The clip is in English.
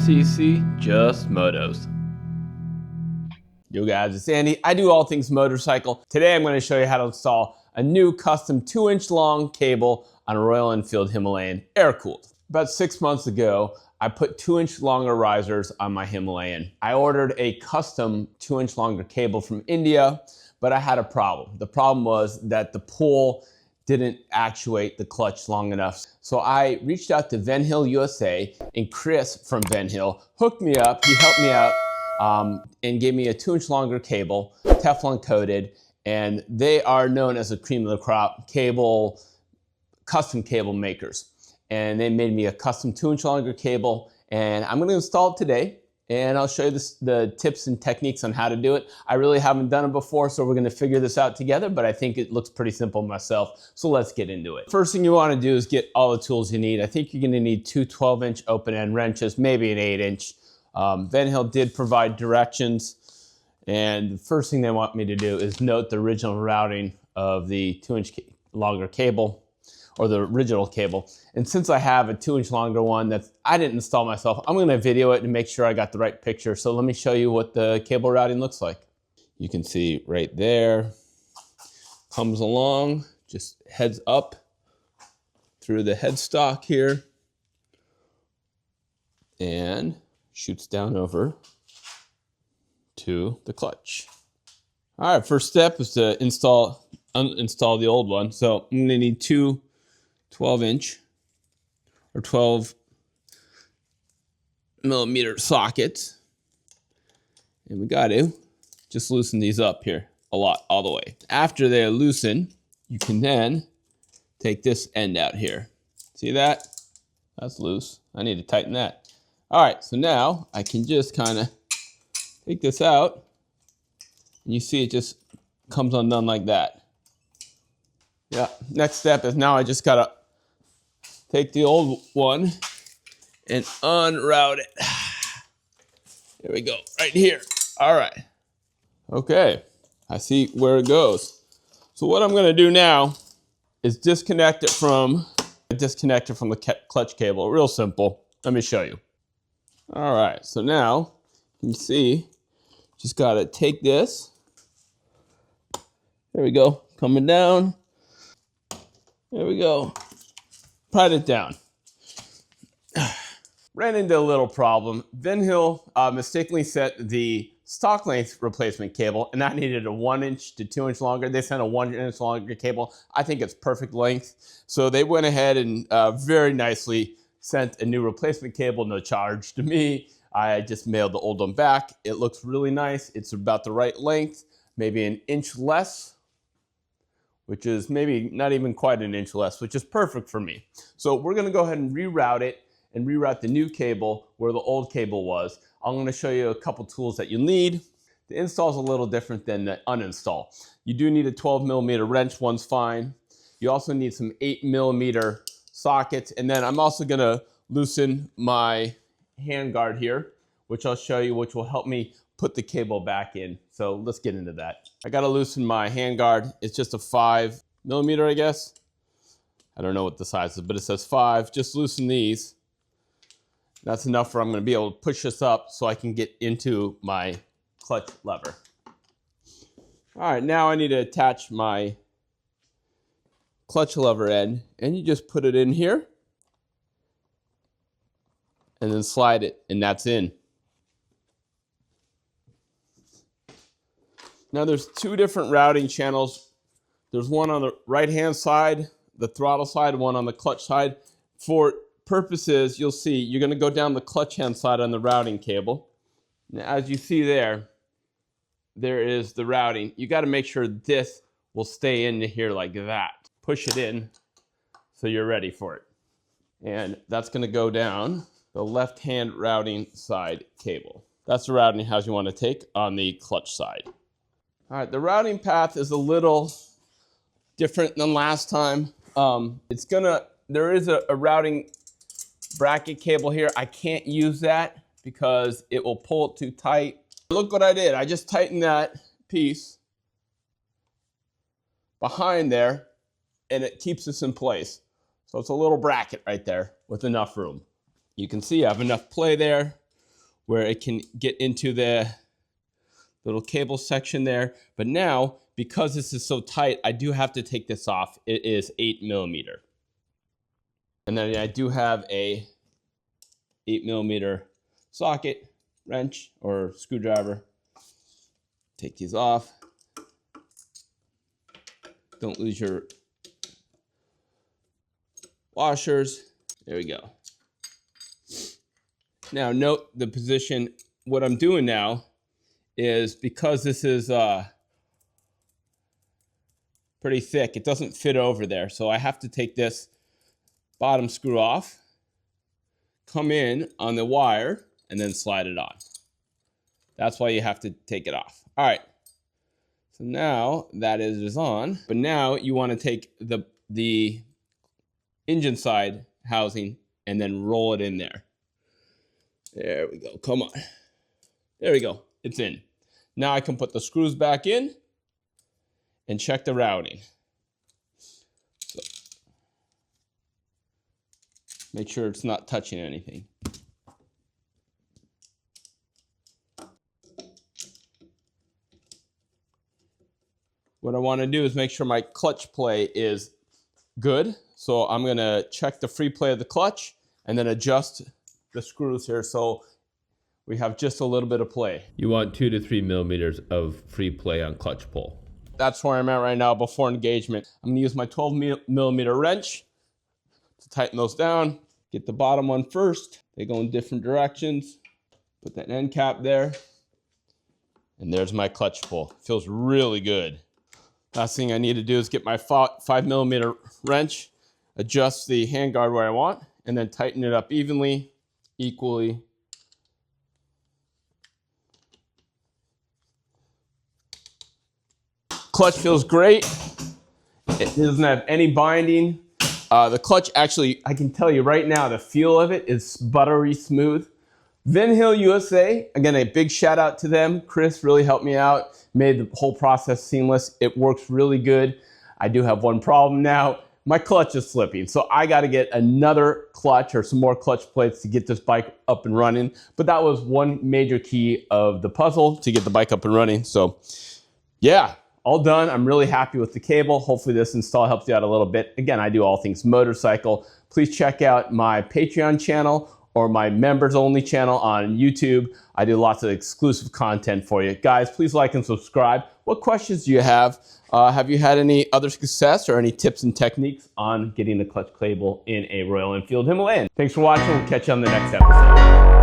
CC, just motos. Yo guys, it's Andy. I do all things motorcycle. Today I'm going to show you how to install a new custom 2-inch long cable on a Royal Enfield Himalayan air-cooled. About 6 months ago, I put 2-inch longer risers on my Himalayan. I ordered a custom 2-inch longer cable from India, but I had a problem. The problem was that the pull didn't actuate the clutch long enough. So I reached out to Venhill USA, and Chris from Venhill hooked me up. He helped me out and gave me a 2-inch longer cable, teflon coated, and they are known as a cream of the crop cable, custom cable makers. And they made me a custom 2-inch longer cable, and I'm gonna install it today. And I'll show you the tips and techniques on how to do it. I really haven't done it before, so we're gonna figure this out together, but I think it looks pretty simple myself, so let's get into it. First thing you wanna do is get all the tools you need. I think you're gonna need 2 12-inch open-end wrenches, maybe an 8-inch. Venhill did provide directions, and the first thing they want me to do is note the original routing of the 2-inch longer cable, or the original cable. And since I have a 2-inch longer one that I didn't install myself, I'm gonna video it and make sure I got the right picture. So let me show you what the cable routing looks like. You can see right there, comes along, just heads up through the headstock here, and shoots down over to the clutch. All right, first step is to uninstall the old one. So I'm gonna need 2 12-inch or 12mm sockets, and we got to just loosen these up here a lot, all the way. After they loosen, you can then take this end out here. See that? That's loose. I need to tighten that. All right, so now I can just kind of take this out, and you see it just comes undone like that. Yeah, next step is now I just gotta take the old one and unroute it. There we go, right here. All right. Okay, I see where it goes. So what I'm gonna do now is disconnect it from the clutch cable. Real simple. Let me show you. All right, so now you can see, just gotta take this. There we go, coming down. There we go. Put it down. Ran into a little problem. Venhill mistakenly set the stock length replacement cable, and that needed a 1-inch to 2-inch longer. They sent a 1-inch longer cable. I think it's perfect length. So they went ahead and very nicely sent a new replacement cable, no charge to me. I just mailed the old one back. It looks really nice. It's about the right length, maybe an inch less, which is maybe not even quite an inch less, which is perfect for me. So we're gonna go ahead and reroute it and reroute the new cable where the old cable was. I'm gonna show you a couple tools that you'll need. The install is a little different than the uninstall. You do need a 12mm wrench, one's fine. You also need some 8mm sockets, and then I'm also gonna loosen my handguard here, which I'll show you, which will help me put the cable back in. So let's get into that. I gotta loosen my handguard. It's just a 5mm, I guess. I don't know what the size is, but it says 5. Just loosen these. That's enough for I'm gonna be able to push this up so I can get into my clutch lever. All right, now I need to attach my clutch lever end, and you just put it in here and then slide it, and that's in. Now there's 2 different routing channels. There's one on the right-hand side, the throttle side, one on the clutch side. For purposes, you'll see, you're gonna go down the clutch hand side on the routing cable. Now, as you see there is the routing. You gotta make sure this will stay into here like that. Push it in so you're ready for it. And that's gonna go down the left-hand routing side cable. That's the routing house you wanna take on the clutch side. All right, the routing path is a little different than last time. There is a routing bracket cable here. I can't use that because it will pull it too tight. Look what I did. I just tightened that piece behind there, and it keeps this in place. So it's a little bracket right there with enough room. You can see I have enough play there where it can get into the little cable section there. But now, because this is so tight, I do have to take this off. It is 8mm. And then I do have a 8mm socket, wrench, or screwdriver. Take these off. Don't lose your washers. There we go. Now note the position. What I'm doing now is, because this is pretty thick, it doesn't fit over there. So I have to take this bottom screw off, come in on the wire, and then slide it on. That's why you have to take it off. All right. So now that is on, but now you want to take the engine side housing and then roll it in there. There we go. Come on. There we go. It's in. Now I can put the screws back in and check the routing. So make sure it's not touching anything. What I want to do is make sure my clutch play is good. So I'm going to check the free play of the clutch and then adjust the screws here so we have just a little bit of play. You want 2 to 3mm of free play on clutch pull. That's where I'm at right now before engagement. I'm going to use my 12mm wrench to tighten those down. Get the bottom one first. They go in different directions. Put that end cap there. And there's my clutch pull. Feels really good. Last thing I need to do is get my 5mm wrench, adjust the handguard where I want, and then tighten it up evenly, equally. Clutch feels great. It doesn't have any binding. The clutch actually, I can tell you right now, the feel of it is buttery smooth. Venhill USA, again, a big shout out to them. Chris really helped me out, made the whole process seamless. It works really good. I do have one problem now. My clutch is slipping, so I got to get another clutch or some more clutch plates to get this bike up and running. But that was one major key of the puzzle to get the bike up and running. So yeah, all done. I'm really happy with the cable. Hopefully this install helps you out a little bit. Again, I do all things motorcycle. Please check out my Patreon channel or my members only channel on YouTube. I do lots of exclusive content for you. Guys, please like and subscribe. What questions do you have? Have you had any other success or any tips and techniques on getting the clutch cable in a Royal Enfield Himalayan? Thanks for watching. We'll catch you on the next episode.